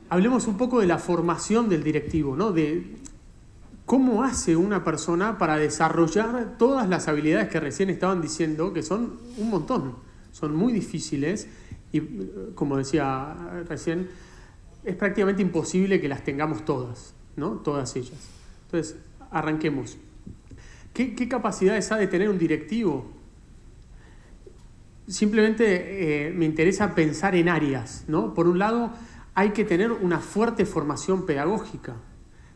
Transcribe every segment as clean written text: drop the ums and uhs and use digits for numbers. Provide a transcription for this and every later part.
hablemos un poco de la formación del directivo, ¿no? De cómo hace una persona para desarrollar todas las habilidades que recién estaban diciendo, que son un montón, son muy difíciles y, como decía recién, es prácticamente imposible que las tengamos todas, ¿no? Todas ellas. Entonces, arranquemos. ¿Qué capacidades ha de tener un directivo? Simplemente me interesa pensar en áreas, ¿no? Por un lado, hay que tener una fuerte formación pedagógica.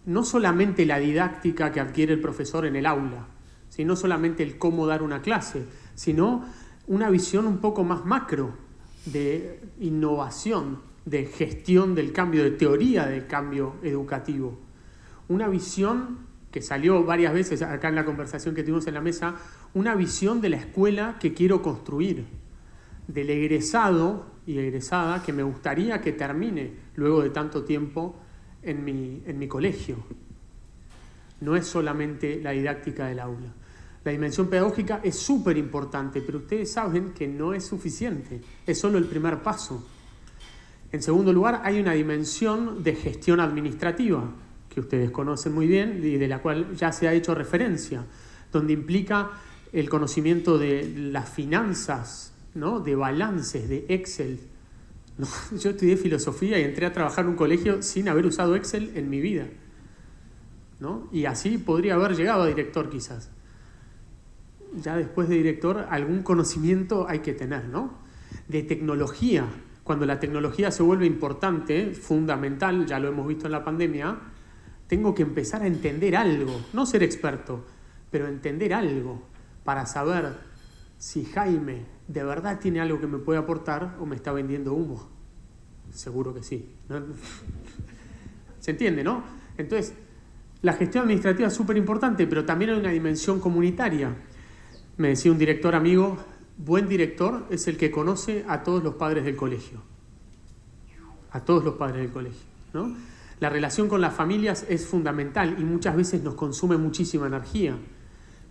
No solamente la didáctica que adquiere el profesor en el aula, sino solamente el cómo dar una clase, sino una visión un poco más macro de innovación, de gestión del cambio, de teoría del cambio educativo. Una visión que salió varias veces acá en la conversación que tuvimos en la mesa, una visión de la escuela que quiero construir, del egresado y egresada que me gustaría que termine luego de tanto tiempo en mi colegio. No es solamente la didáctica del aula. La dimensión pedagógica es súper importante, pero ustedes saben que no es suficiente, es solo el primer paso. En segundo lugar, hay una dimensión de gestión administrativa, que ustedes conocen muy bien y de la cual ya se ha hecho referencia, donde implica el conocimiento de las finanzas, ¿no? De balances, de Excel. ¿No? Yo estudié filosofía y entré a trabajar en un colegio sin haber usado Excel en mi vida, ¿no? Y así podría haber llegado a director quizás. Ya después de director algún conocimiento hay que tener, ¿no? De tecnología. Cuando la tecnología se vuelve importante, fundamental, ya lo hemos visto en la pandemia, tengo que empezar a entender algo, no ser experto, pero entender algo para saber si Jaime de verdad tiene algo que me puede aportar o me está vendiendo humo. Seguro que sí, ¿no? ¿Se entiende, no? Entonces, la gestión administrativa es súper importante, pero también hay una dimensión comunitaria. Me decía un director amigo, buen director es el que conoce a todos los padres del colegio. A todos los padres del colegio, ¿no? La relación con las familias es fundamental y muchas veces nos consume muchísima energía,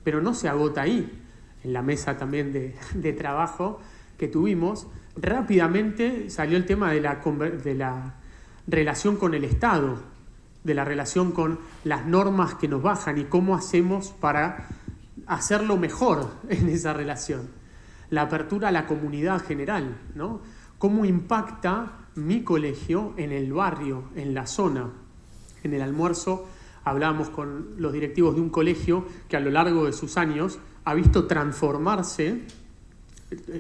pero no se agota ahí. En la mesa también de trabajo que tuvimos, rápidamente salió el tema de la relación con el Estado, de la relación con las normas que nos bajan y cómo hacemos para hacerlo mejor en esa relación. La apertura a la comunidad general, ¿no? Cómo impacta mi colegio en el barrio, en la zona. En el almuerzo hablábamos con los directivos de un colegio que a lo largo de sus años ha visto transformarse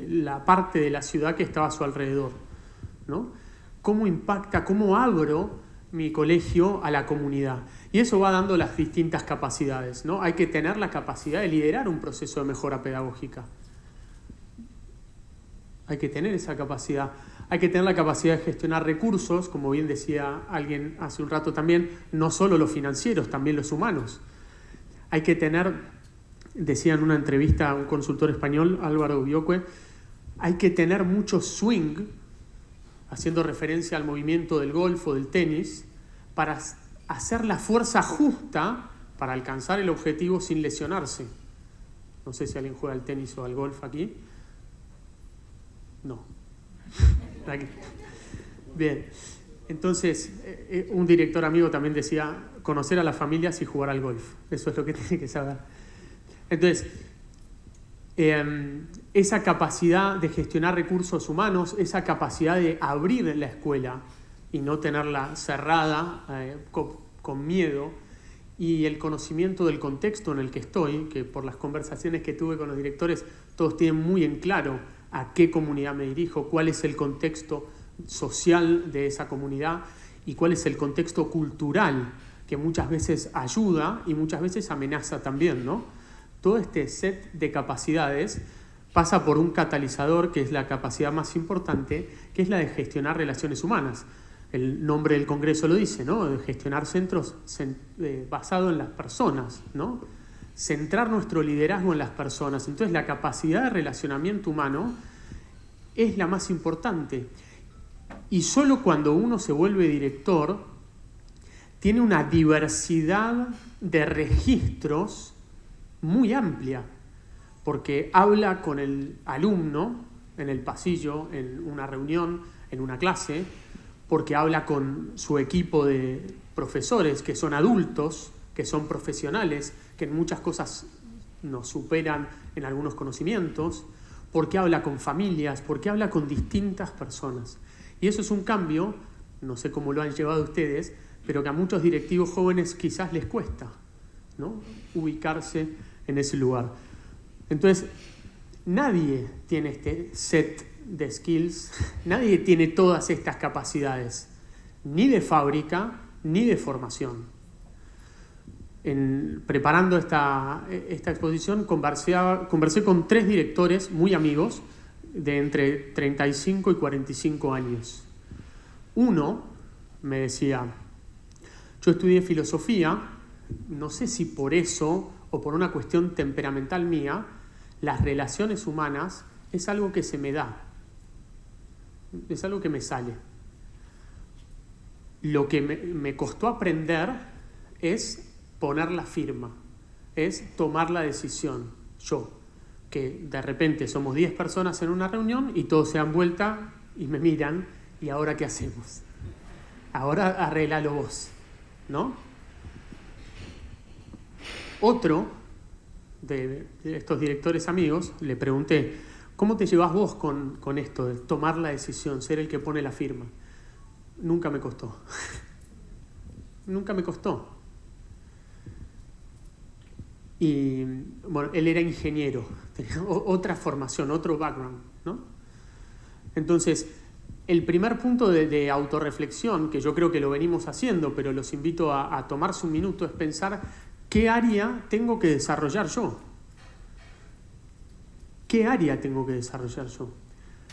la parte de la ciudad que estaba a su alrededor, ¿no? ¿Cómo impacta, cómo abro mi colegio a la comunidad? Y eso va dando las distintas capacidades, ¿no? Hay que tener la capacidad de liderar un proceso de mejora pedagógica. Hay que tener esa capacidad. Hay que tener la capacidad de gestionar recursos, como bien decía alguien hace un rato también, no solo los financieros, también los humanos. Hay que tener, decía en una entrevista a un consultor español, Álvaro Biocue, hay que tener mucho swing, haciendo referencia al movimiento del golf o del tenis, para hacer la fuerza justa para alcanzar el objetivo sin lesionarse. No sé si alguien juega al tenis o al golf aquí. No. Aquí. Bien. Entonces, un director amigo también decía, conocer a las familias y jugar al golf. Eso es lo que tiene que saber. Entonces, esa capacidad de gestionar recursos humanos, esa capacidad de abrir la escuela y no tenerla cerrada con miedo, y el conocimiento del contexto en el que estoy, que por las conversaciones que tuve con los directores, todos tienen muy en claro a qué comunidad me dirijo, cuál es el contexto social de esa comunidad y cuál es el contexto cultural que muchas veces ayuda y muchas veces amenaza también, ¿no? Todo este set de capacidades pasa por un catalizador que es la capacidad más importante, que es la de gestionar relaciones humanas. El nombre del Congreso lo dice, ¿no? De gestionar centros basados en las personas, ¿no? Centrar nuestro liderazgo en las personas. Entonces, la capacidad de relacionamiento humano es la más importante. Y solo cuando uno se vuelve director, tiene una diversidad de registros muy amplia, porque habla con el alumno en el pasillo, en una reunión, en una clase, porque habla con su equipo de profesores que son adultos, que son profesionales, que en muchas cosas nos superan en algunos conocimientos, porque habla con familias, porque habla con distintas personas. Y eso es un cambio, no sé cómo lo han llevado ustedes, pero que a muchos directivos jóvenes quizás les cuesta, ¿no?, ubicarse en ese lugar. Entonces, nadie tiene este set de skills, nadie tiene todas estas capacidades, ni de fábrica, ni de formación. Preparando esta exposición, conversé con 3 directores muy amigos, de entre 35 y 45 años. Uno me decía: yo estudié filosofía, no sé si por eso o por una cuestión temperamental mía, las relaciones humanas es algo que se me da, es algo que me sale. Lo que me costó aprender es poner la firma, es tomar la decisión. Yo, que de repente somos 10 personas en una reunión y todos se dan vuelta y me miran, ¿y ahora qué hacemos? Ahora arréglalo vos, ¿no? Otro de estos directores amigos, le pregunté: ¿cómo te llevas vos con esto de tomar la decisión, ser el que pone la firma? Nunca me costó. Nunca me costó. Y bueno, él era ingeniero, tenía otra formación, otro background, ¿no? Entonces, el primer punto de autorreflexión, que yo creo que lo venimos haciendo, pero los invito a tomarse un minuto, es pensar: ¿qué área tengo que desarrollar yo? ¿Qué área tengo que desarrollar yo?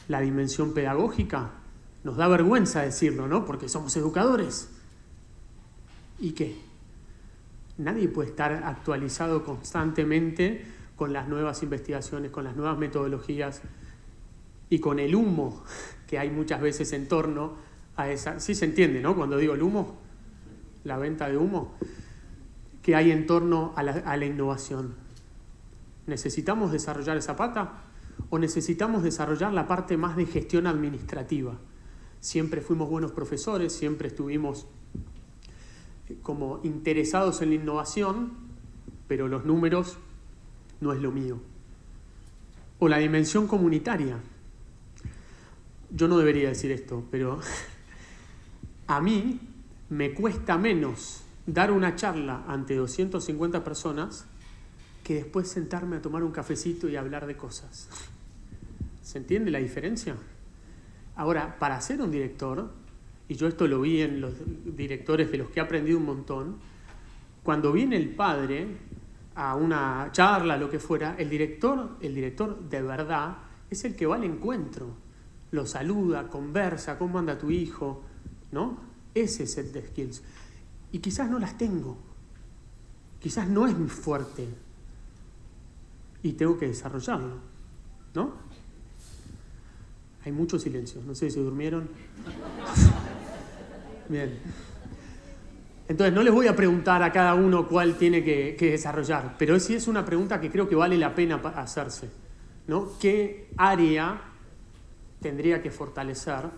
La dimensión pedagógica, nos da vergüenza decirlo, ¿no?, porque somos educadores. ¿Y qué? Nadie puede estar actualizado constantemente con las nuevas investigaciones, con las nuevas metodologías y con el humo que hay muchas veces en torno a esa... Sí se entiende, ¿no?, cuando digo el humo, la venta de humo, que hay en torno a la innovación. ¿Necesitamos desarrollar esa pata o necesitamos desarrollar la parte más de gestión administrativa? Siempre fuimos buenos profesores, siempre estuvimos como interesados en la innovación, pero los números no es lo mío. O la dimensión comunitaria. Yo no debería decir esto, pero a mí me cuesta menos dar una charla ante 250 personas que después sentarme a tomar un cafecito y hablar de cosas. ¿Se entiende la diferencia? Ahora, para ser un director, y yo esto lo vi en los directores de los que he aprendido un montón, cuando viene el padre a una charla, lo que fuera, el director de verdad es el que va al encuentro, lo saluda, conversa, ¿cómo anda tu hijo?, ¿no? Ese set de skills. Y quizás no las tengo, quizás no es mi fuerte, y tengo que desarrollarlo, ¿no? Hay mucho silencio, no sé si se durmieron. Bien. Entonces, no les voy a preguntar a cada uno cuál tiene que desarrollar, pero sí es una pregunta que creo que vale la pena hacerse, ¿no? ¿Qué área tendría que fortalecer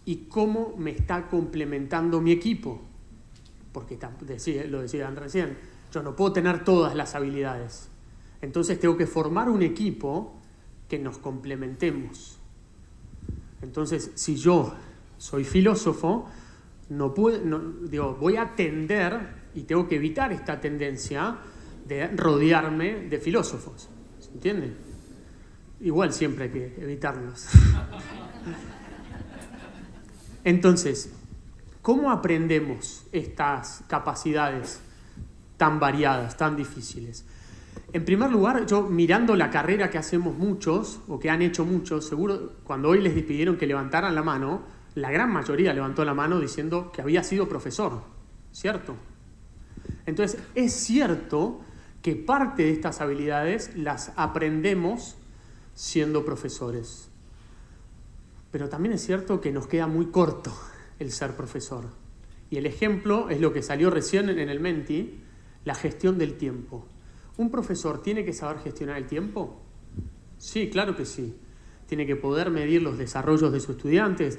y cómo me está complementando mi equipo? Porque lo decían recién, yo no puedo tener todas las habilidades. Entonces tengo que formar un equipo que nos complementemos. Entonces, si yo soy filósofo, voy a tender, y tengo que evitar esta tendencia de rodearme de filósofos. ¿Se entiende? Igual siempre hay que evitarlos. Entonces, ¿cómo aprendemos estas capacidades tan variadas, tan difíciles? En primer lugar, yo mirando la carrera que hacemos muchos, o que han hecho muchos, seguro cuando hoy les pidieron que levantaran la mano, la gran mayoría levantó la mano diciendo que había sido profesor, ¿cierto? Entonces, es cierto que parte de estas habilidades las aprendemos siendo profesores. Pero también es cierto que nos queda muy corto el ser profesor. Y el ejemplo es lo que salió recién en el Menti, la gestión del tiempo. ¿Un profesor tiene que saber gestionar el tiempo? Sí, claro que sí. Tiene que poder medir los desarrollos de sus estudiantes,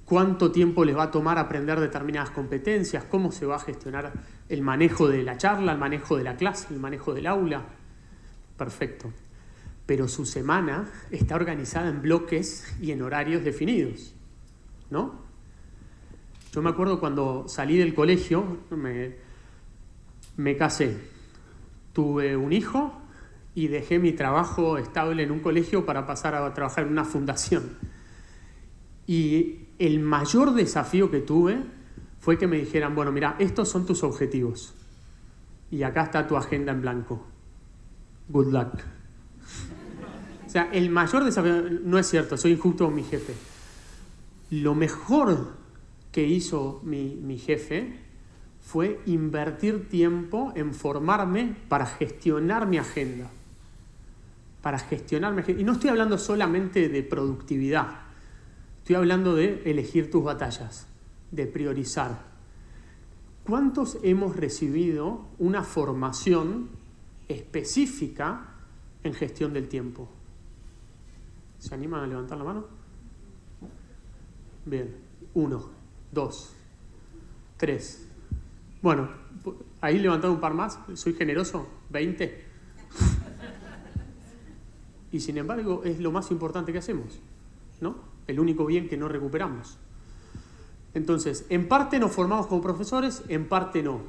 cuánto tiempo les va a tomar aprender determinadas competencias, cómo se va a gestionar el manejo de la charla, el manejo de la clase, el manejo del aula. Perfecto. Pero su semana está organizada en bloques y en horarios definidos, ¿no? Yo me acuerdo cuando salí del colegio, me casé, tuve un hijo y dejé mi trabajo estable en un colegio para pasar a trabajar en una fundación. Y el mayor desafío que tuve fue que me dijeran, bueno, mira, estos son tus objetivos y acá está tu agenda en blanco. Good luck. O sea, el mayor desafío, no es cierto, soy injusto con mi jefe. Lo mejor que hizo mi jefe fue invertir tiempo en formarme para gestionar mi agenda. Y no estoy hablando solamente de productividad. Estoy hablando de elegir tus batallas, de priorizar. ¿Cuántos hemos recibido una formación específica en gestión del tiempo? ¿Se animan a levantar la mano? Bien. 1, 2, 3. Bueno, ahí levantado un par más. ¿Soy generoso? 20. Y sin embargo, es lo más importante que hacemos, ¿no? El único bien que no recuperamos. Entonces, en parte nos formamos como profesores, en parte no.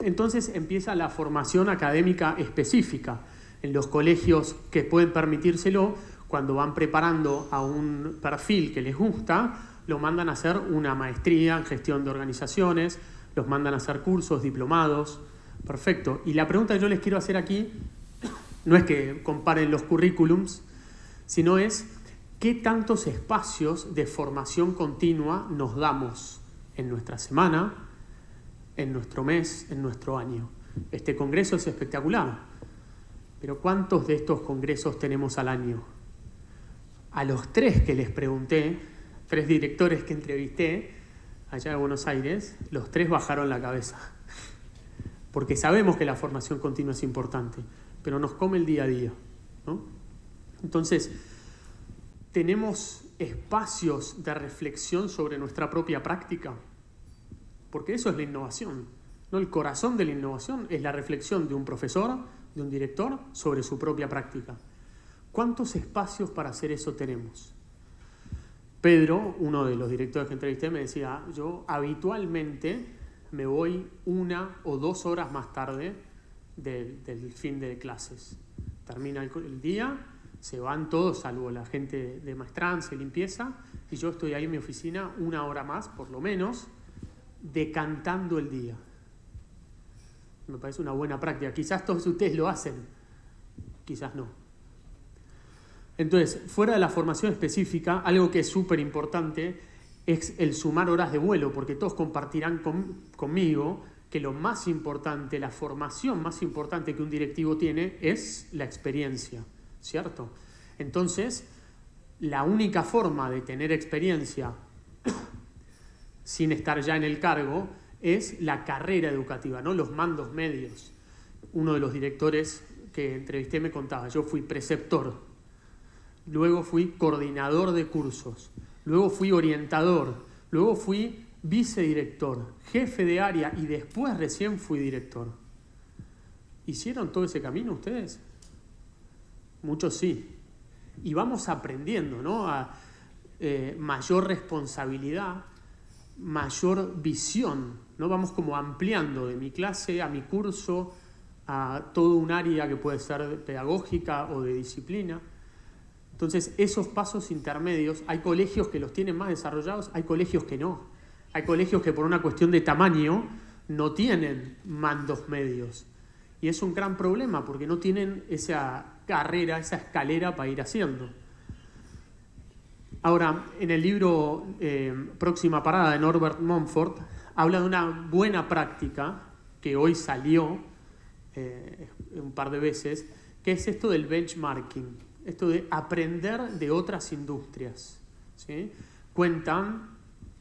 Entonces empieza la formación académica específica. En los colegios que pueden permitírselo, cuando van preparando a un perfil que les gusta, lo mandan a hacer una maestría en gestión de organizaciones, los mandan a hacer cursos, diplomados. Perfecto. Y la pregunta que yo les quiero hacer aquí no es que comparen los currículums, sino es ¿qué tantos espacios de formación continua nos damos en nuestra semana, en nuestro mes, en nuestro año? Este congreso es espectacular, pero ¿cuántos de estos congresos tenemos al año? A los 3 que les pregunté, 3 directores que entrevisté allá de Buenos Aires, los 3 bajaron la cabeza. Porque sabemos que la formación continua es importante, pero nos come el día a día, ¿no? Entonces, ¿tenemos espacios de reflexión sobre nuestra propia práctica? Porque eso es la innovación, ¿no? El corazón de la innovación es la reflexión de un profesor, de un director, sobre su propia práctica. ¿Cuántos espacios para hacer eso tenemos? Pedro, uno de los directores que entrevisté, me decía, yo habitualmente me voy 1 o 2 horas más tarde del fin de clases. Termina el día, se van todos, salvo la gente de maestranza y limpieza, y yo estoy ahí en mi oficina 1 hora más, por lo menos, decantando el día. Me parece una buena práctica. Quizás todos ustedes lo hacen, quizás no. Entonces, fuera de la formación específica, algo que es súper importante es el sumar horas de vuelo, porque todos compartirán conmigo que lo más importante, la formación más importante que un directivo tiene es la experiencia, ¿cierto? Entonces, la única forma de tener experiencia sin estar ya en el cargo es la carrera educativa, ¿no? Los mandos medios. Uno de los directores que entrevisté me contaba, yo fui preceptor, luego fui coordinador de cursos, luego fui orientador, luego fui vicedirector, jefe de área y después recién fui director. ¿Hicieron todo ese camino ustedes? Muchos sí. Y vamos aprendiendo, ¿no? A mayor responsabilidad, mayor visión, ¿no? Vamos como ampliando de mi clase a mi curso, a todo un área que puede ser pedagógica o de disciplina. Entonces, esos pasos intermedios, hay colegios que los tienen más desarrollados, hay colegios que no. Hay colegios que por una cuestión de tamaño no tienen mandos medios. Y es un gran problema porque no tienen esa carrera, esa escalera para ir haciendo. Ahora, en el libro Próxima Parada de Norbert Monfort, habla de una buena práctica que hoy salió un par de veces, que es esto del benchmarking, esto de aprender de otras industrias, ¿sí? Cuentan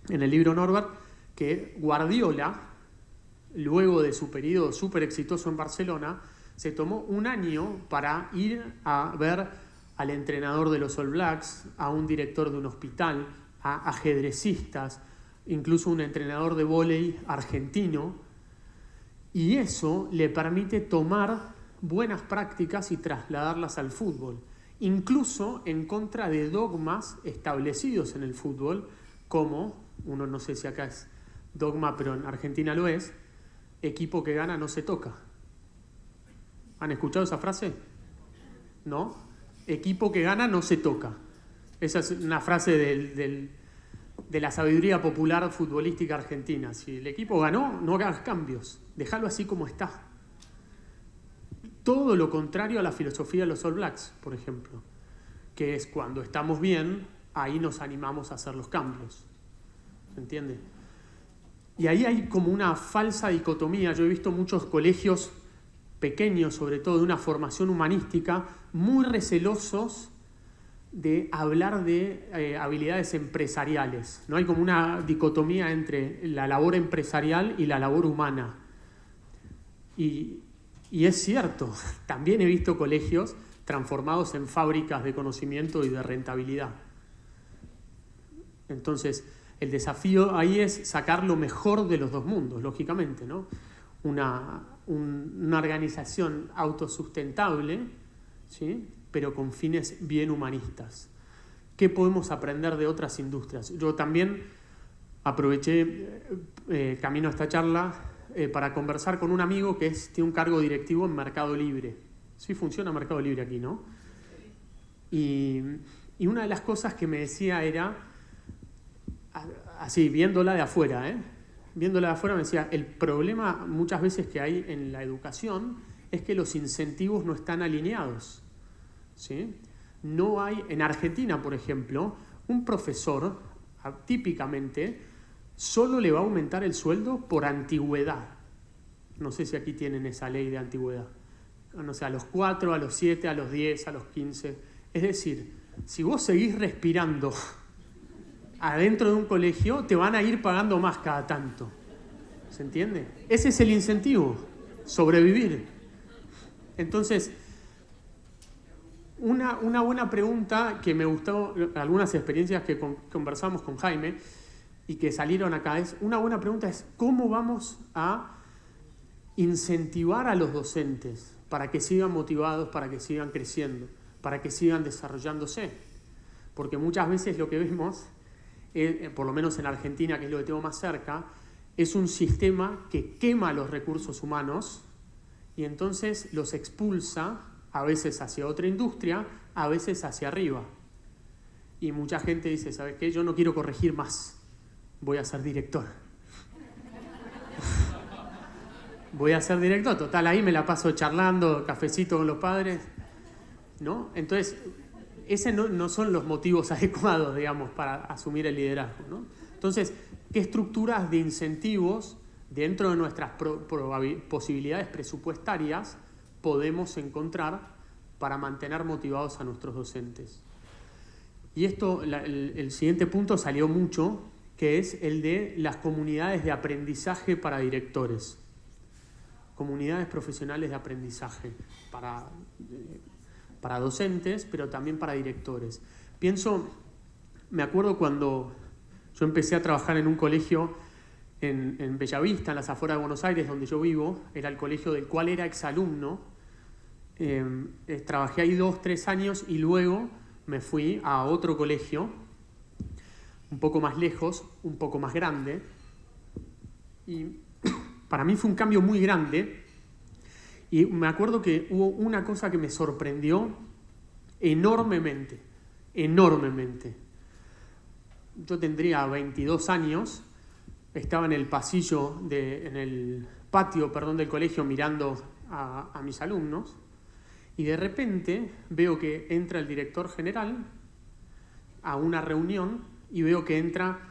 en el libro Norbert que Guardiola, luego de su periodo súper exitoso en Barcelona, se tomó 1 año para ir a ver al entrenador de los All Blacks, a un director de un hospital, a ajedrecistas, incluso un entrenador de vóley argentino, y eso le permite tomar buenas prácticas y trasladarlas al fútbol, incluso en contra de dogmas establecidos en el fútbol, como, uno no sé si acá es dogma, pero en Argentina lo es, equipo que gana no se toca. ¿Han escuchado esa frase? ¿No? Equipo que gana no se toca. Esa es una frase de la sabiduría popular futbolística argentina. Si el equipo ganó, no hagas cambios, déjalo así como está. Todo lo contrario a la filosofía de los All Blacks, por ejemplo, que es cuando estamos bien, ahí nos animamos a hacer los cambios. ¿Se entiende? Y ahí hay como una falsa dicotomía. Yo he visto muchos colegios pequeños, sobre todo de una formación humanística, muy recelosos de hablar de habilidades empresariales. ¿No? Hay como una dicotomía entre la labor empresarial y la labor humana. Y es cierto, también he visto colegios transformados en fábricas de conocimiento y de rentabilidad. Entonces, el desafío ahí es sacar lo mejor de los dos mundos, lógicamente, ¿no? Una organización autosustentable, ¿sí? Pero con fines bien humanistas. ¿Qué podemos aprender de otras industrias? Yo también aproveché, camino a esta charla, para conversar con un amigo que tiene un cargo directivo en Mercado Libre. Sí funciona Mercado Libre aquí, ¿no? Y una de las cosas que me decía era, así, viéndola de afuera, viéndola de afuera me decía, el problema muchas veces que hay en la educación es que los incentivos no están alineados, ¿sí? No hay, en Argentina, por ejemplo, un profesor típicamente solo le va a aumentar el sueldo por antigüedad. No sé si aquí tienen esa ley de antigüedad. No sé, a los 4, a los 7, a los 10, a los 15. Es decir, si vos seguís respirando adentro de un colegio, te van a ir pagando más cada tanto. ¿Se entiende? Ese es el incentivo, sobrevivir. Entonces, una buena pregunta que me gustó, algunas experiencias que conversamos con Jaime y que salieron acá, una buena pregunta es ¿cómo vamos a incentivar a los docentes para que sigan motivados, para que sigan creciendo, para que sigan desarrollándose? Porque muchas veces lo que vemos, por lo menos en Argentina, que es lo que tengo más cerca, es un sistema que quema los recursos humanos y entonces los expulsa a veces hacia otra industria, a veces hacia arriba. Y mucha gente dice, ¿sabes qué? Yo no quiero corregir más, voy a ser director. Voy a ser director, total, ahí me la paso charlando, cafecito con los padres, ¿no? Entonces, ese no son los motivos adecuados, digamos, para asumir el liderazgo, ¿no? Entonces, ¿qué estructuras de incentivos dentro de nuestras posibilidades presupuestarias podemos encontrar para mantener motivados a nuestros docentes? Y esto, el siguiente punto salió mucho, que es el de las comunidades de aprendizaje para directores. Comunidades profesionales de aprendizaje para docentes, pero también para directores. Me acuerdo cuando yo empecé a trabajar en un colegio en Bellavista, en las afueras de Buenos Aires, donde yo vivo, era el colegio del cual era exalumno. Trabajé ahí 2-3 años y luego me fui a otro colegio, un poco más lejos, un poco más grande, y para mí fue un cambio muy grande. Y me acuerdo que hubo una cosa que me sorprendió enormemente. Yo tendría 22 años, estaba en el pasillo, en el patio, del colegio mirando a mis alumnos y de repente veo que entra el director general a una reunión y veo que entra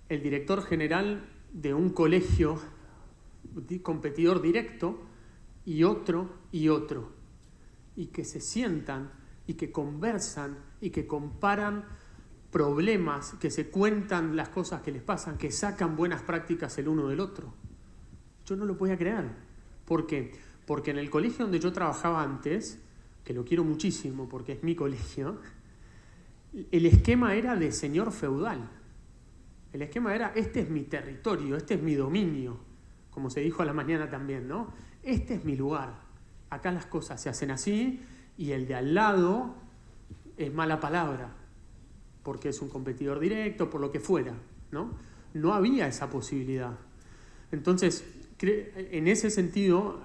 el director general de un colegio competidor directo y otro, y que se sientan y que conversan y que comparan problemas, que se cuentan las cosas que les pasan, que sacan buenas prácticas el uno del otro. Yo no lo podía creer. ¿Por qué? Porque en el colegio donde yo trabajaba antes, que lo quiero muchísimo porque es mi colegio, el esquema era de señor feudal. El esquema era, este es mi territorio, este es mi dominio, como se dijo a la mañana también, ¿no? Este es mi lugar. Acá las cosas se hacen así y el de al lado es mala palabra, porque es un competidor directo, por lo que fuera, ¿no? No había esa posibilidad. Entonces, en ese sentido,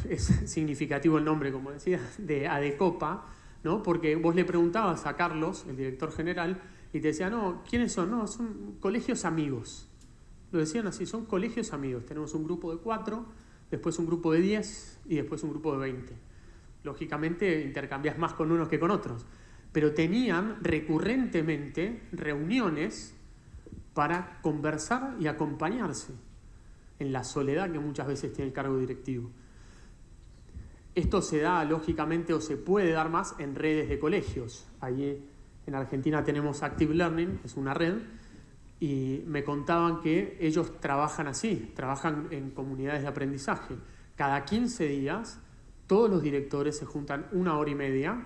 es significativo el nombre, como decía, de Adecopa, ¿no? Porque vos le preguntabas a Carlos, el director general, y te decía, no, ¿quiénes son? No, son colegios amigos. Lo decían así, son colegios amigos. Tenemos un grupo de 4, después un grupo de 10 y después un grupo de 20. Lógicamente intercambias más con unos que con otros. Pero tenían recurrentemente reuniones para conversar y acompañarse en la soledad que muchas veces tiene el cargo directivo. Esto se da, lógicamente, o se puede dar más en redes de colegios. Allí en Argentina tenemos Active Learning, es una red, y me contaban que ellos trabajan así, trabajan en comunidades de aprendizaje. Cada 15 días, todos los directores se juntan 1 hora y media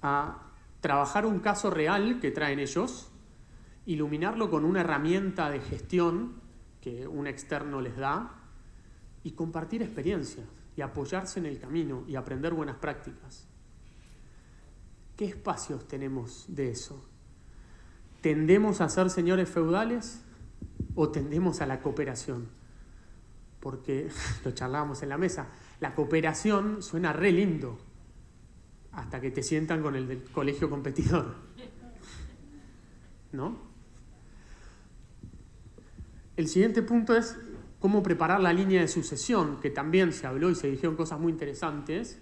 a trabajar un caso real que traen ellos, iluminarlo con una herramienta de gestión que un externo les da y compartir experiencias y apoyarse en el camino y aprender buenas prácticas. ¿Qué espacios tenemos de eso? ¿Tendemos a ser señores feudales o tendemos a la cooperación? Porque, lo charlábamos en la mesa, la cooperación suena re lindo hasta que te sientan con el del colegio competidor, ¿no? El siguiente punto es cómo preparar la línea de sucesión, que también se habló y se dijeron cosas muy interesantes,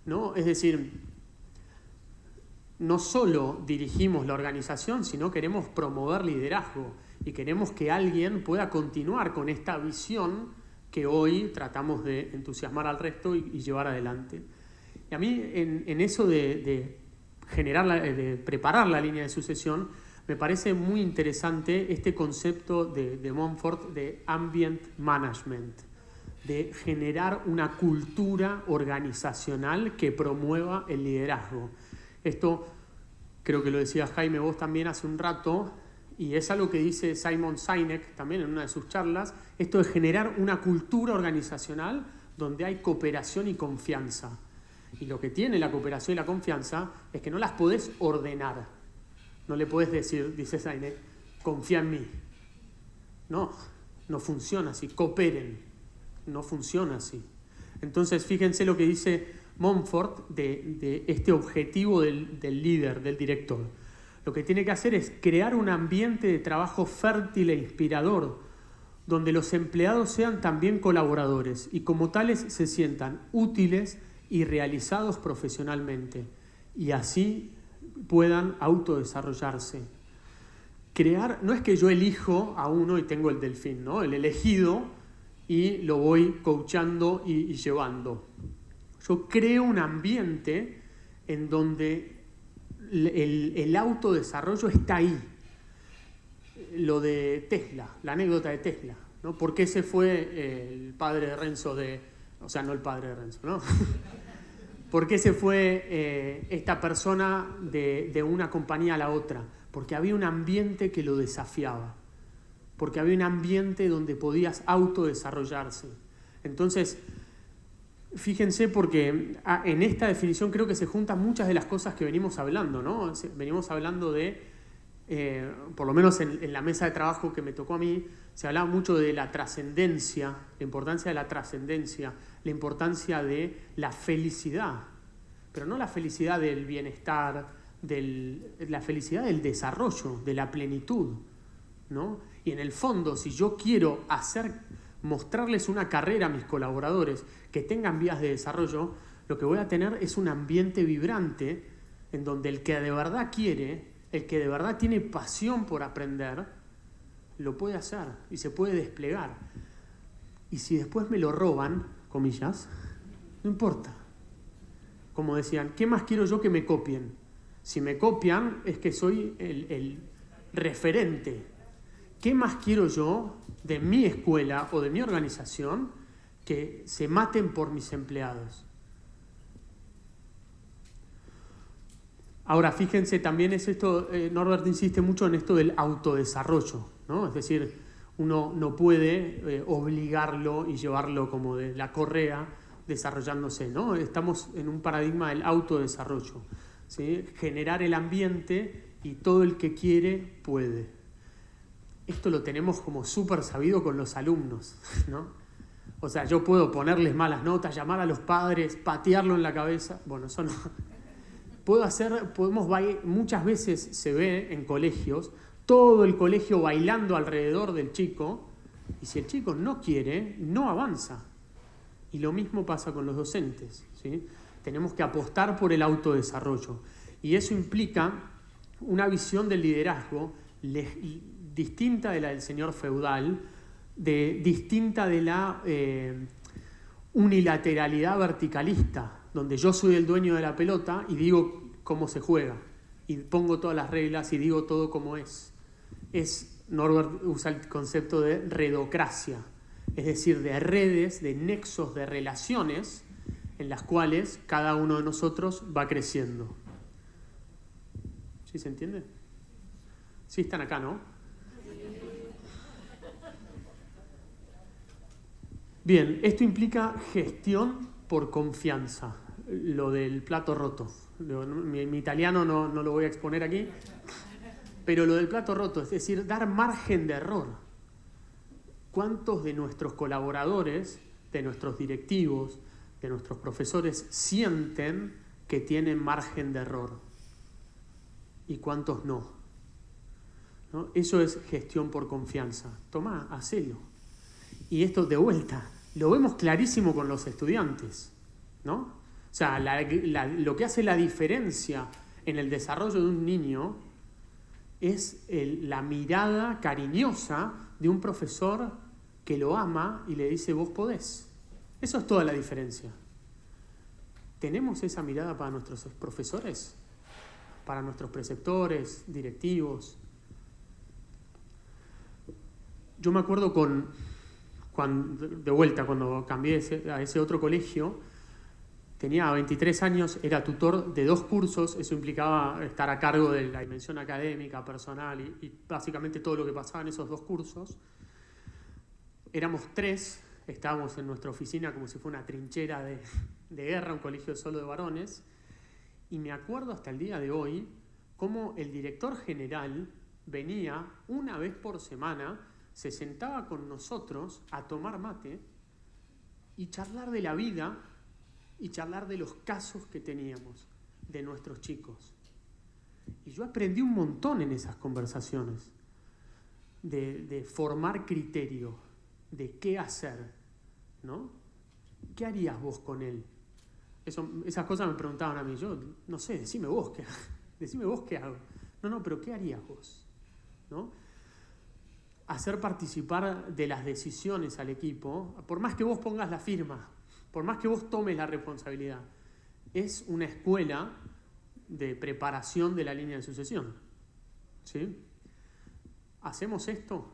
¿no? Es decir, no solo dirigimos la organización, sino queremos promover liderazgo y queremos que alguien pueda continuar con esta visión que hoy tratamos de entusiasmar al resto y llevar adelante. Y a mí, en eso de preparar la línea de sucesión, me parece muy interesante este concepto de Montfort de ambient management, de generar una cultura organizacional que promueva el liderazgo. Esto creo que lo decía Jaime vos también hace un rato, y es algo que dice Simon Sinek también en una de sus charlas, esto de generar una cultura organizacional donde hay cooperación y confianza. Y lo que tiene la cooperación y la confianza es que no las podés ordenar. No le podés decir, dice Sinek, confía en mí. No, no funciona así. Cooperen. No funciona así. Entonces, fíjense lo que dice Montfort de este objetivo del líder, del director. Lo que tiene que hacer es crear un ambiente de trabajo fértil e inspirador, donde los empleados sean también colaboradores y como tales se sientan útiles y realizados profesionalmente y así puedan autodesarrollarse. Crear, no es que yo elijo a uno y tengo el delfín, ¿no? El elegido y lo voy coachando y llevando. Yo creo un ambiente en donde el autodesarrollo está ahí. Lo de Tesla, la anécdota de Tesla, ¿no? ¿Por qué se fue el padre de Renzo o sea, no el padre de Renzo, ¿no? ¿Por qué se fue esta persona de una compañía a la otra? Porque había un ambiente que lo desafiaba. Porque había un ambiente donde podías autodesarrollarse. Entonces, fíjense porque en esta definición creo que se juntan muchas de las cosas que venimos hablando, ¿no? Venimos hablando de, por lo menos en la mesa de trabajo que me tocó a mí, se hablaba mucho de la trascendencia, la importancia de la trascendencia, la importancia de la felicidad, pero no la felicidad del bienestar, la felicidad del desarrollo, de la plenitud, ¿no? Y en el fondo, si yo quiero mostrarles una carrera a mis colaboradores que tengan vías de desarrollo, lo que voy a tener es un ambiente vibrante en donde el que de verdad quiere, el que de verdad tiene pasión por aprender, lo puede hacer y se puede desplegar. Y si después me lo roban, comillas, no importa. Como decían, ¿qué más quiero yo que me copien? Si me copian es que soy el referente. ¿Qué más quiero yo de mi escuela o de mi organización que se maten por mis empleados? Ahora, fíjense, también es esto, Norbert insiste mucho en esto del autodesarrollo, ¿no? Es decir, uno no puede obligarlo y llevarlo como de la correa desarrollándose, ¿no? Estamos en un paradigma del autodesarrollo, ¿sí? Generar el ambiente y todo el que quiere puede. Esto lo tenemos como súper sabido con los alumnos, ¿no? O sea, yo puedo ponerles malas notas, llamar a los padres, patearlo en la cabeza. Bueno, eso no. Muchas veces se ve en colegios, todo el colegio bailando alrededor del chico, y si el chico no quiere, no avanza. Y lo mismo pasa con los docentes, ¿sí? Tenemos que apostar por el autodesarrollo. Y eso implica una visión del liderazgo distinta de la del señor feudal, distinta de la unilateralidad verticalista, donde yo soy el dueño de la pelota y digo cómo se juega, y pongo todas las reglas y digo todo como es. Norbert usa el concepto de redocracia, es decir, de redes, de nexos, de relaciones en las cuales cada uno de nosotros va creciendo. ¿Sí se entiende? Sí están acá, ¿no? Bien, esto implica gestión por confianza, lo del plato roto. Mi italiano no lo voy a exponer aquí, pero lo del plato roto, es decir, dar margen de error. ¿Cuántos de nuestros colaboradores, de nuestros directivos, de nuestros profesores sienten que tienen margen de error? ¿Y cuántos no? ¿No? Eso es gestión por confianza. Tomá, hacelo. Y esto de vuelta, lo vemos clarísimo con los estudiantes, ¿no? O sea, lo que hace la diferencia en el desarrollo de un niño es la mirada cariñosa de un profesor que lo ama y le dice, vos podés. Eso es toda la diferencia. ¿Tenemos esa mirada para nuestros profesores? ¿Para nuestros preceptores, directivos? Yo me acuerdo cuando cambié a ese otro colegio, tenía 23 años, era tutor de 2 cursos, eso implicaba estar a cargo de la dimensión académica, personal y básicamente todo lo que pasaba en esos 2 cursos. Éramos 3, estábamos en nuestra oficina como si fuera una trinchera de guerra, un colegio solo de varones, y me acuerdo hasta el día de hoy cómo el director general venía una vez por semana, se sentaba con nosotros a tomar mate y charlar de la vida y charlar de los casos que teníamos, de nuestros chicos. Y yo aprendí un montón en esas conversaciones, de formar criterio, de qué hacer, ¿no? ¿Qué harías vos con él? Esas cosas me preguntaban a mí, yo no sé, decime vos qué hago. No, pero ¿qué harías vos? ¿No? Hacer participar de las decisiones al equipo, por más que vos pongas la firma, por más que vos tomes la responsabilidad, es una escuela de preparación de la línea de sucesión. ¿Sí? ¿Hacemos esto?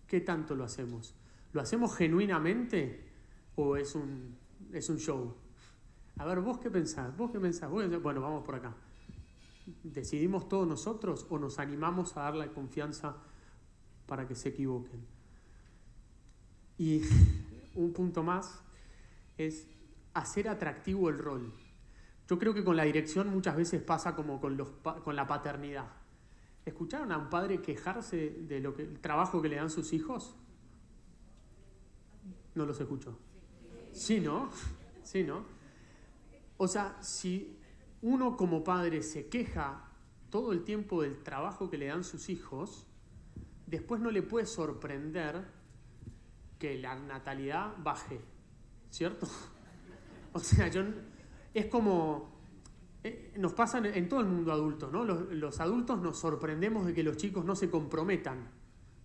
¿Qué tanto lo hacemos? ¿Lo hacemos genuinamente o es un show? A ver, ¿vos qué pensás? Bueno, vamos por acá. ¿Decidimos todos nosotros o nos animamos a darle confianza para que se equivoquen? Y un punto más es hacer atractivo el rol. Yo creo que con la dirección muchas veces pasa como con la paternidad. ¿Escucharon a un padre quejarse de el trabajo que le dan sus hijos? No los escucho. Sí, ¿no? Sí, ¿no? O sea, si uno como padre se queja todo el tiempo del trabajo que le dan sus hijos, después no le puede sorprender que la natalidad baje, ¿cierto? O sea, es como, nos pasa en todo el mundo adulto, ¿no? Los adultos nos sorprendemos de que los chicos no se comprometan,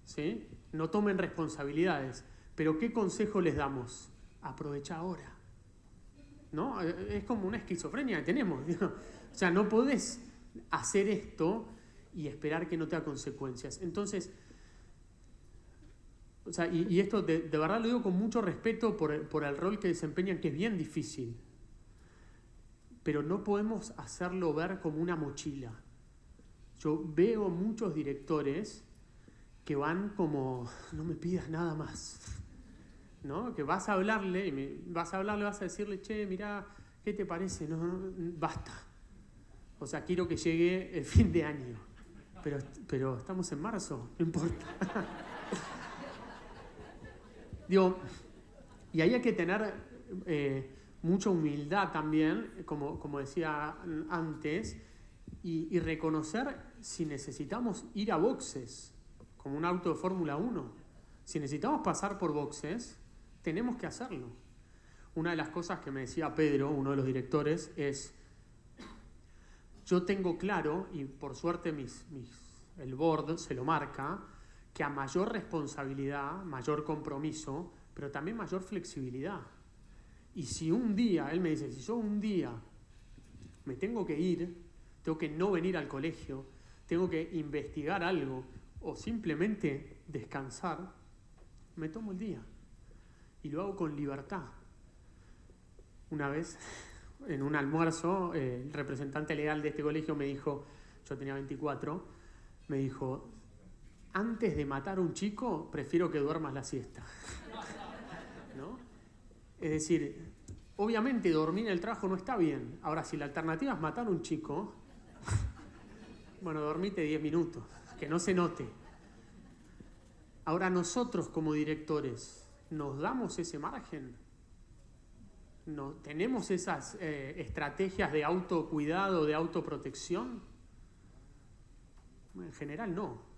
¿sí? No tomen responsabilidades. Pero ¿qué consejo les damos? Aprovecha ahora, ¿no? Es como una esquizofrenia que tenemos, ¿no? O sea, no podés hacer esto y esperar que no tenga consecuencias. Entonces, o sea, y esto de verdad lo digo con mucho respeto por el rol que desempeñan, que es bien difícil. pero no podemos hacerlo ver como una mochila. Yo veo muchos directores que van como, no me pidas nada más, ¿no? Que vas a hablarle, vas a decirle, che, mirá, ¿qué te parece? No, basta. O sea, quiero que llegue el fin de año. Pero estamos en marzo, no importa. Digo, y ahí hay que tener mucha humildad también, como decía antes, y reconocer si necesitamos ir a boxes, como un auto de Fórmula 1. Si necesitamos pasar por boxes, tenemos que hacerlo. Una de las cosas que me decía Pedro, uno de los directores, es: yo tengo claro, y por suerte el board se lo marca, que a mayor responsabilidad, mayor compromiso, pero también mayor flexibilidad. Y si un día, él me dice, si yo un día me tengo que ir, tengo que no venir al colegio, tengo que investigar algo o simplemente descansar, me tomo el día y lo hago con libertad. Una vez, en un almuerzo, el representante legal de este colegio me dijo, yo tenía 24, me dijo: antes de matar a un chico, prefiero que duermas la siesta. ¿No? Es decir, obviamente dormir en el trabajo no está bien. Ahora, si la alternativa es matar a un chico, bueno, dormite 10 minutos, que no se note. Ahora, nosotros como directores, ¿nos damos ese margen? ¿No tenemos esas estrategias de autocuidado, de autoprotección? En general no.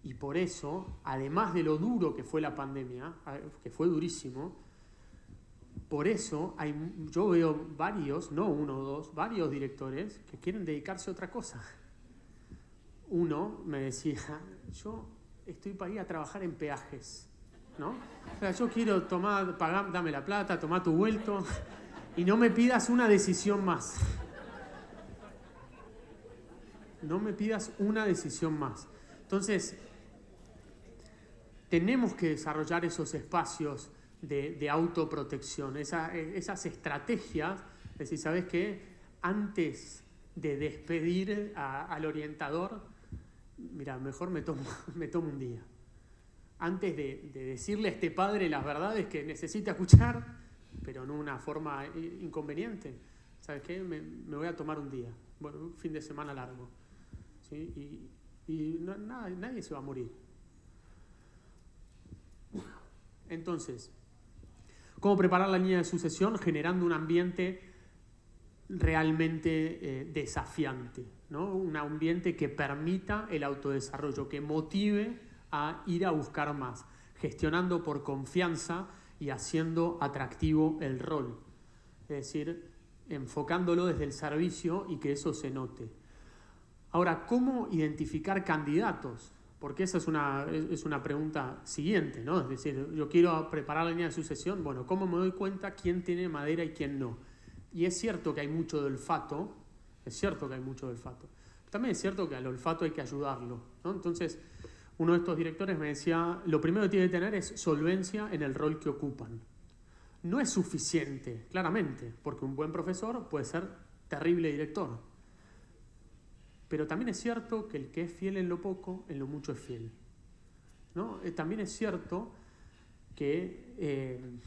Y por eso, además de lo duro que fue la pandemia, que fue durísimo, por eso yo veo varios, no uno o dos, varios directores que quieren dedicarse a otra cosa. Uno me decía, yo estoy para ir a trabajar en peajes, ¿no? O sea, yo quiero dame la plata, tomá tu vuelto y no me pidas una decisión más. No me pidas una decisión más. Entonces, tenemos que desarrollar esos espacios de autoprotección, esas estrategias, es decir, ¿sabes qué? Antes de despedir al orientador, mira, mejor me tomo un día. Antes de decirle a este padre las verdades que necesita escuchar, pero no una forma inconveniente, ¿sabes qué? Me voy a tomar un día, bueno, un fin de semana largo, ¿sí? Y nadie se va a morir. Entonces, ¿cómo preparar la línea de sucesión? Generando un ambiente realmente desafiante, ¿no? Un ambiente que permita el autodesarrollo, que motive a ir a buscar más, gestionando por confianza y haciendo atractivo el rol. Es decir, enfocándolo desde el servicio y que eso se note. Ahora, ¿cómo identificar candidatos? Porque esa es una pregunta siguiente, ¿no? Es decir, yo quiero preparar la línea de sucesión, bueno, ¿cómo me doy cuenta quién tiene madera y quién no? Y es cierto que hay mucho de olfato, también es cierto que al olfato hay que ayudarlo, ¿no? Entonces, uno de estos directores me decía, lo primero que tiene que tener es solvencia en el rol que ocupan. No es suficiente, claramente, porque un buen profesor puede ser terrible director. Pero también es cierto que el que es fiel en lo poco, en lo mucho es fiel, ¿no? También es cierto que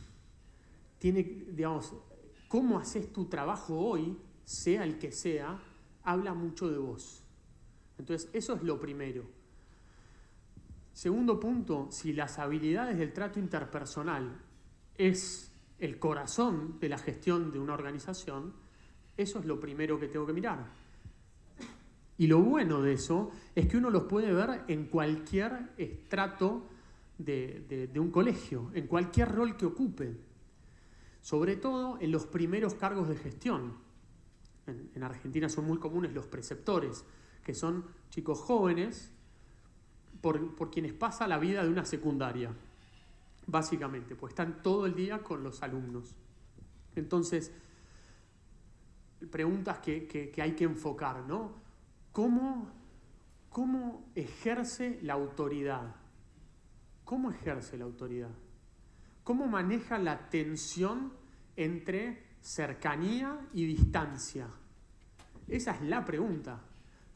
cómo haces tu trabajo hoy, sea el que sea, habla mucho de vos. Entonces, eso es lo primero. Segundo punto, si las habilidades del trato interpersonal es el corazón de la gestión de una organización, eso es lo primero que tengo que mirar. Y lo bueno de eso es que uno los puede ver en cualquier estrato de un colegio, en cualquier rol que ocupe, sobre todo en los primeros cargos de gestión. En Argentina son muy comunes los preceptores, que son chicos jóvenes por quienes pasa la vida de una secundaria, básicamente, pues están todo el día con los alumnos. Entonces, preguntas que hay que enfocar, ¿no? ¿Cómo ejerce la autoridad? ¿Cómo ejerce la autoridad? ¿Cómo maneja la tensión entre cercanía y distancia. Esa es la pregunta.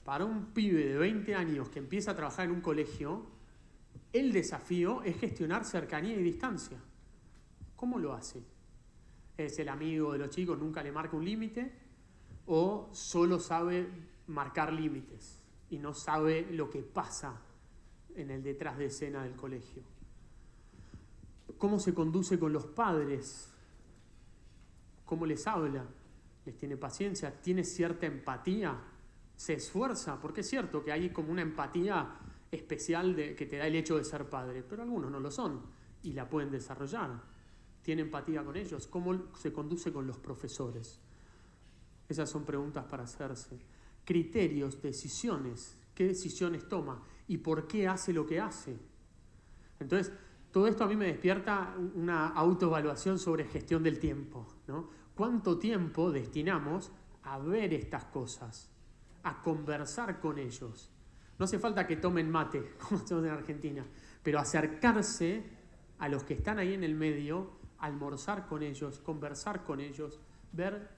Para un pibe de 20 años que empieza a trabajar en un colegio, el desafío es gestionar cercanía y distancia. ¿Cómo lo hace? ¿Es el amigo de los chicos, nunca le marca un límite? ¿O solo sabe marcar límites y no sabe lo que pasa en el detrás de escena del colegio? ¿Cómo se conduce con los padres? ¿Cómo les habla? ¿Les tiene paciencia? ¿Tiene cierta empatía? ¿Se esfuerza? Porque es cierto que hay como una empatía especial que te da el hecho de ser padre, pero algunos no lo son y la pueden desarrollar. ¿Tiene empatía con ellos? ¿Cómo se conduce con los profesores? Esas son preguntas para hacerse. Criterios, decisiones. ¿Qué decisiones toma? ¿Y por qué hace lo que hace? Entonces, todo esto a mí me despierta una autoevaluación sobre gestión del tiempo, ¿no? ¿Cuánto tiempo destinamos a ver estas cosas? A conversar con ellos. No hace falta que tomen mate, como hacemos en Argentina, pero acercarse a los que están ahí en el medio, almorzar con ellos, conversar con ellos, ver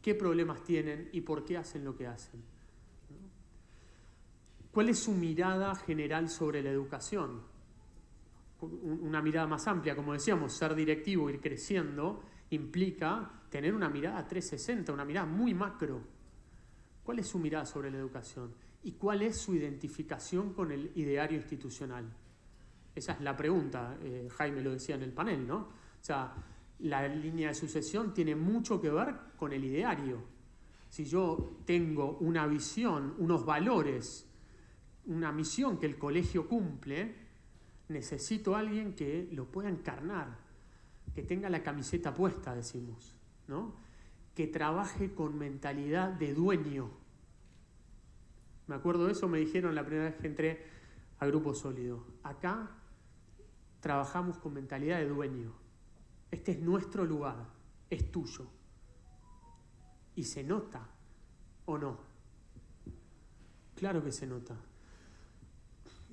qué problemas tienen y por qué hacen lo que hacen. ¿Cuál es su mirada general sobre la educación? Una mirada más amplia, como decíamos, ser directivo, ir creciendo, implica tener una mirada 360, una mirada muy macro. ¿Cuál es su mirada sobre la educación? ¿Y cuál es su identificación con el ideario institucional? Esa es la pregunta, Jaime lo decía en el panel, ¿no? O sea, la línea de sucesión tiene mucho que ver con el ideario. Si yo tengo una visión, unos valores, una misión que el colegio cumple, necesito a alguien que lo pueda encarnar, que tenga la camiseta puesta, decimos, ¿no? Que trabaje con mentalidad de dueño. Me acuerdo de eso, me dijeron la primera vez que entré a Grupo Sólido. Acá trabajamos con mentalidad de dueño. Este es nuestro lugar, es tuyo. ¿Y se nota o no? Claro que se nota.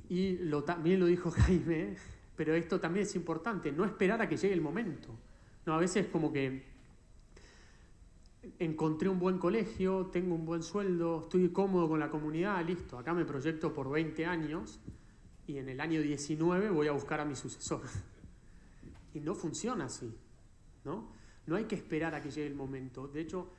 Y también lo dijo Jaime, pero esto también es importante, no esperar a que llegue el momento. No, a veces como que encontré un buen colegio, tengo un buen sueldo, estoy cómodo con la comunidad, listo, acá me proyecto por 20 años y en el año 19 voy a buscar a mi sucesor. Y no funciona así, ¿no? No hay que esperar a que llegue el momento. De hecho,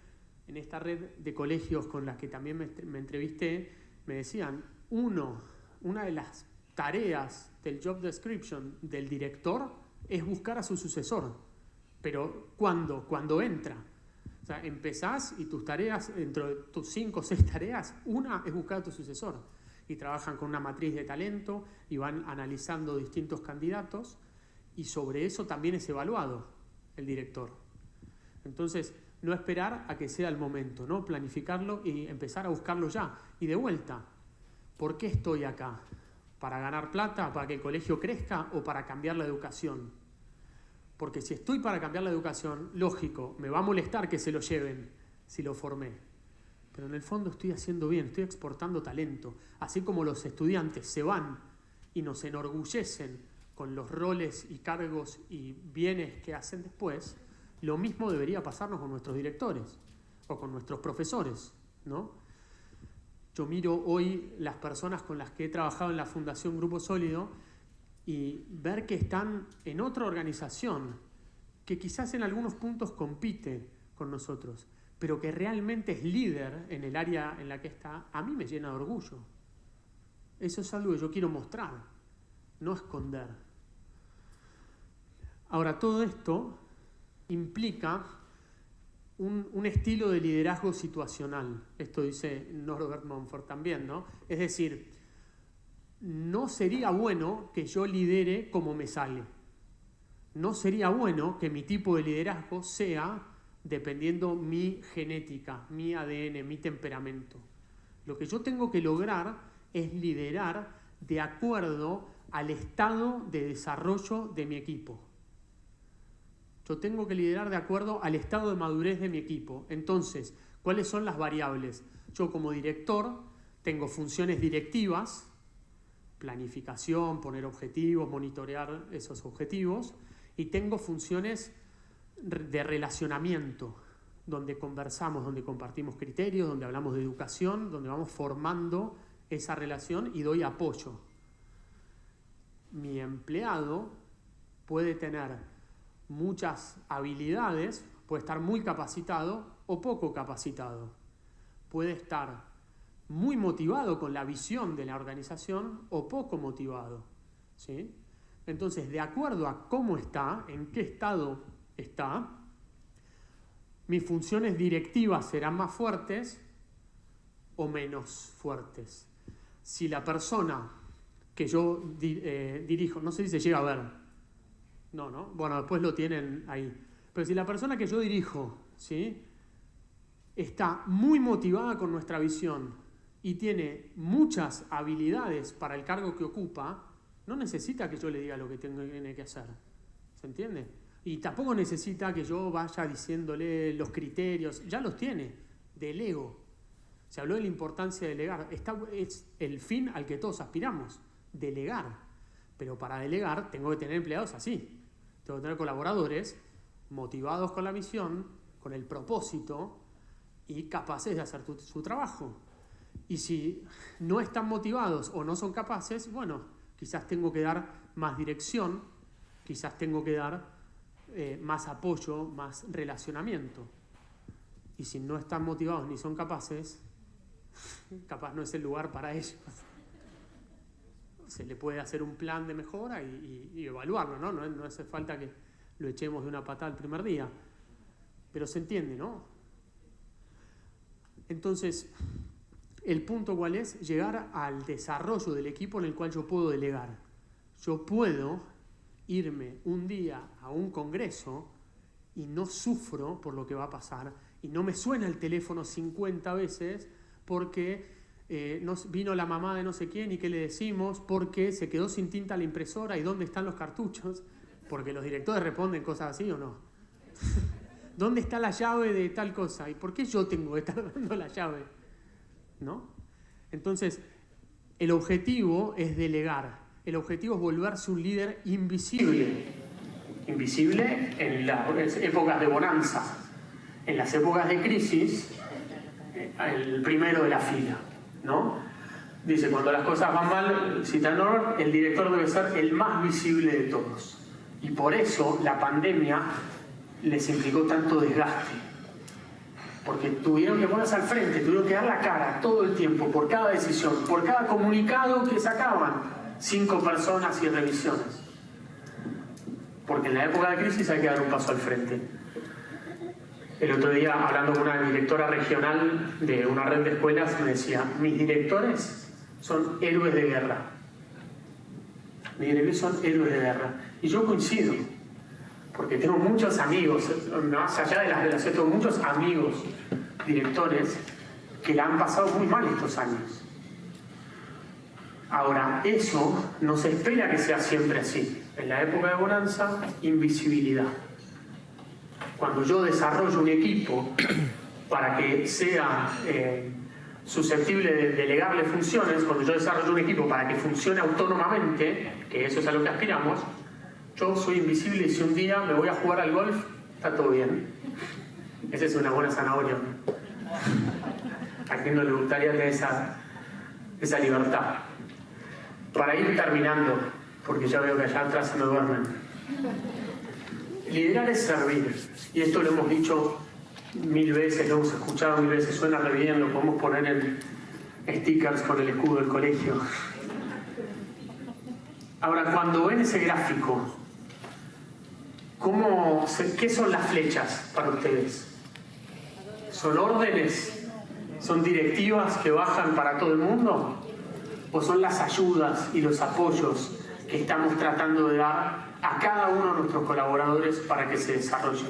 en esta red de colegios con las que también me entrevisté, me decían, una de las tareas del job description del director es buscar a su sucesor. Pero ¿cuándo? Cuando entra. O sea, empezás y tus tareas, dentro de tus 5 o 6 tareas, una es buscar a tu sucesor. Y trabajan con una matriz de talento y van analizando distintos candidatos y sobre eso también es evaluado el director. Entonces, no esperar a que sea el momento, ¿no? Planificarlo y empezar a buscarlo ya. Y de vuelta, ¿por qué estoy acá? ¿Para ganar plata? ¿Para que el colegio crezca? ¿O para cambiar la educación? Porque si estoy para cambiar la educación, lógico, me va a molestar que se lo lleven si lo formé. Pero en el fondo estoy haciendo bien, estoy exportando talento. Así como los estudiantes se van y nos enorgullecen con los roles y cargos y bienes que hacen después, lo mismo debería pasarnos con nuestros directores o con nuestros profesores, ¿no? Yo miro hoy las personas con las que he trabajado en la Fundación Grupo Sólido y ver que están en otra organización que quizás en algunos puntos compite con nosotros, pero que realmente es líder en el área en la que está, a mí me llena de orgullo. Eso es algo que yo quiero mostrar, no esconder. Ahora, todo esto implica un estilo de liderazgo situacional. Esto dice Norbert Monfort también, ¿no? Es decir, no sería bueno que yo lidere como me sale. No sería bueno que mi tipo de liderazgo sea dependiendo mi genética, mi ADN, mi temperamento. Lo que yo tengo que lograr es liderar de acuerdo al estado de desarrollo de mi equipo. Yo tengo que liderar de acuerdo al estado de madurez de mi equipo. Entonces, ¿cuáles son las variables? Yo como director tengo funciones directivas, planificación, poner objetivos, monitorear esos objetivos, y tengo funciones de relacionamiento. donde conversamos, donde compartimos criterios, donde hablamos de educación, donde vamos formando esa relación y doy apoyo. Mi empleado puede tener muchas habilidades, puede estar muy capacitado o poco capacitado. Puede estar muy motivado con la visión de la organización o poco motivado, ¿sí? Entonces, de acuerdo a cómo está, en qué estado está, mis funciones directivas serán más fuertes o menos fuertes. Si la persona que yo dirijo, no sé si se llega a ver, no, bueno, después lo tienen ahí, pero si la persona que yo dirijo, ¿sí?, está muy motivada con nuestra visión y tiene muchas habilidades para el cargo que ocupa, no necesita que yo le diga lo que tiene que hacer, ¿se entiende? Y tampoco necesita que yo vaya diciéndole los criterios, ya los tiene, delego. Se habló de la importancia de delegar, es el fin al que todos aspiramos, delegar. Pero para delegar tengo que tener empleados así, tengo que tener colaboradores motivados con la misión, con el propósito y capaces de hacer su trabajo. Y si no están motivados o no son capaces, bueno, quizás tengo que dar más dirección, quizás tengo que dar más apoyo, más relacionamiento. Y si no están motivados ni son capaces, capaz no es el lugar para ellos. Se le puede hacer un plan de mejora y evaluarlo, ¿no? No hace falta que lo echemos de una patada el primer día. Pero se entiende, ¿no? Entonces, el punto ¿cuál es? Llegar al desarrollo del equipo en el cual yo puedo delegar. Yo puedo irme un día a un congreso y no sufro por lo que va a pasar y no me suena el teléfono 50 veces porque vino la mamá de no sé quién y qué le decimos, porque se quedó sin tinta la impresora y dónde están los cartuchos, porque los directores responden cosas así o no. ¿Dónde está la llave de tal cosa? ¿Y por qué yo tengo que estar dando la llave? ¿No? Entonces, el objetivo es delegar. El objetivo es volverse un líder invisible. Invisible en las épocas de bonanza. En las épocas de crisis, el primero de la fila, ¿no? Dice, cuando las cosas van mal, cita Norman, el director debe ser el más visible de todos. Y por eso la pandemia les implicó tanto desgaste. Porque tuvieron que ponerse al frente, tuvieron que dar la cara todo el tiempo, por cada decisión, por cada comunicado que sacaban. 5 personas y revisiones. Porque en la época de crisis hay que dar un paso al frente. El otro día, hablando con una directora regional de una red de escuelas, me decía, mis directores son héroes de guerra. Mis directores son héroes de guerra. Y yo coincido, porque tengo muchos amigos, más allá de las relaciones, tengo muchos amigos directores que la han pasado muy mal estos años. Ahora, eso no se espera que sea siempre así. En la época de bonanza, invisibilidad. Cuando yo desarrollo un equipo para que sea susceptible de delegarle funciones, cuando yo desarrollo un equipo para que funcione autónomamente, que eso es a lo que aspiramos, yo soy invisible y si un día me voy a jugar al golf, está todo bien. Esa es una buena zanahoria. ¿A quién no le gustaría tener esa libertad? Para ir terminando, porque ya veo que allá atrás se me duermen. Liderar es servir. Y esto lo hemos dicho 1000 veces, lo hemos escuchado 1000 veces, suena re bien, lo podemos poner en stickers con el escudo del colegio. Ahora, cuando ven ese gráfico, ¿qué son las flechas para ustedes? ¿Son órdenes? ¿Son directivas que bajan para todo el mundo? ¿O son las ayudas y los apoyos que estamos tratando de dar a cada uno de nuestros colaboradores para que se desarrollen?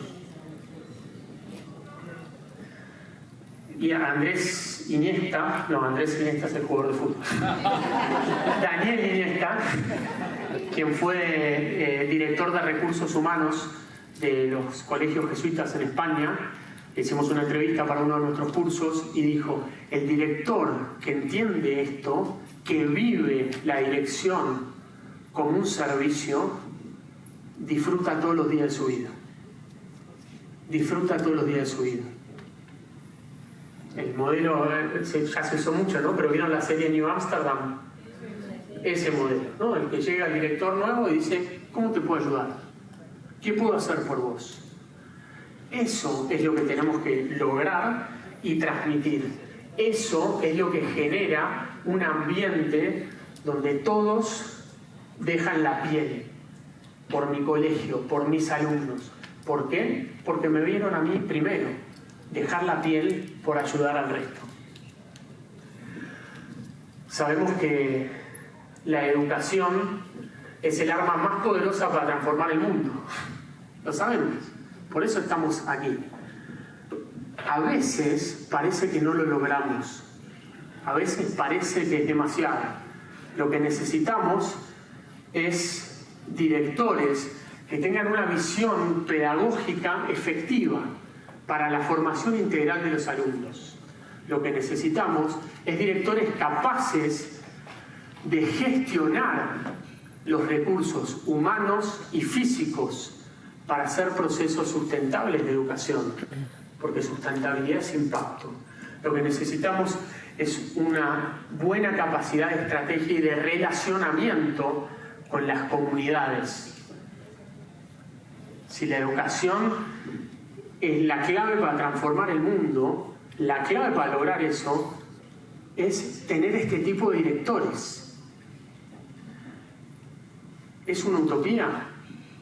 Y a Andrés Iniesta es el jugador de fútbol. Daniel Iniesta, quien fue director de recursos humanos de los colegios jesuitas en España, hicimos una entrevista para uno de nuestros cursos y dijo, el director que entiende esto, que vive la dirección como un servicio, disfruta todos los días de su vida. Disfruta todos los días de su vida. El modelo ya se usó mucho, ¿no? Pero vieron la serie New Amsterdam. Ese modelo, ¿no? El que llega el director nuevo y dice, ¿cómo te puedo ayudar? ¿Qué puedo hacer por vos? Eso es lo que tenemos que lograr y transmitir. Eso es lo que genera un ambiente donde todos dejan la piel por mi colegio, por mis alumnos. ¿Por qué? Porque me vieron a mí primero, dejar la piel por ayudar al resto. Sabemos que la educación es el arma más poderosa para transformar el mundo. Lo sabemos. Por eso estamos aquí. A veces parece que no lo logramos. A veces parece que es demasiado. Lo que necesitamos es directores que tengan una visión pedagógica efectiva para la formación integral de los alumnos. Lo que necesitamos es directores capaces de gestionar los recursos humanos y físicos para hacer procesos sustentables de educación, porque sustentabilidad es impacto. Lo que necesitamos es una buena capacidad de estrategia y de relacionamiento con las comunidades. Si la educación es la clave para transformar el mundo, la clave para lograr eso es tener este tipo de directores. ¿Es una utopía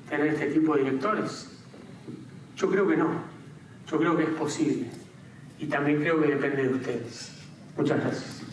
tener este tipo de directores? Yo creo que no. Yo creo que es posible. Y también creo que depende de ustedes. Muchas gracias.